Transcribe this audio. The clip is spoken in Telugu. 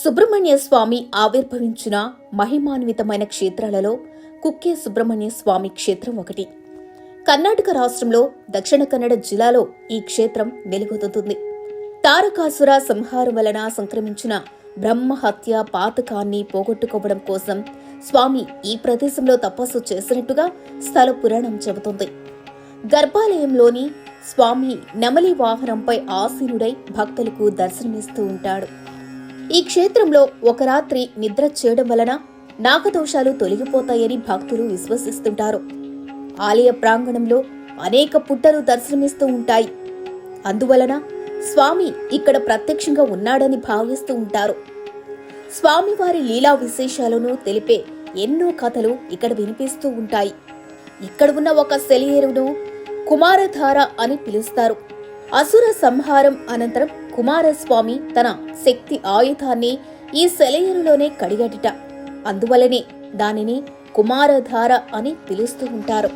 సుబ్రహ్మణ్య స్వామి ఆవిర్భవించిన మహిమాన్వితమైన క్షేత్రాలలో కుక్కే సుబ్రహ్మణ్య స్వామి క్షేత్రం ఒకటి. కర్ణాటక రాష్ట్రంలో దక్షిణ కన్నడ జిల్లాలో ఈ క్షేత్రం వెలుగొందుతుంది. తారకాసుర సంహారం వలన సంక్రమించిన బ్రహ్మహత్య పాతకాన్ని పోగొట్టుకోవడం కోసం స్వామి ఈ ప్రదేశంలో తపస్సు చేసినట్టుగా స్థల పురాణం చెబుతుంది. గర్భాలయంలోని స్వామి నెమలి వాహనంపై ఆసీనుడై భక్తులకు దర్శనమిస్తూ ఉంటాడు. ఈ క్షేత్రంలో ఒక రాత్రి నిద్ర చేయడం వలన నాగదోషాలు తొలగిపోతాయని భక్తులు విశ్వసిస్తుంటారు. ఆలయ ప్రాంగణంలో అనేక పుట్టలు దర్శనమిస్తూ ఉంటాయి. అందువలన స్వామి ఇక్కడ ప్రత్యక్షంగా ఉన్నాడని భావిస్తూ ఉంటారు. స్వామివారి లీలా విశేషాలను తెలిపే ఎన్నో కథలు ఇక్కడ వినిపిస్తూ ఉంటాయి. ఇక్కడ ఉన్న ఒక సెలయేరును కుమారధార అని పిలుస్తారు. అసుర సంహారం అనంతరం కుమారస్వామి తన శక్తి ఆయుధాన్ని ఈ సెలయేరులోనే కడిగటిట. అందువలనే దానిని కుమారధార అని పిలుస్తూ ఉంటారు.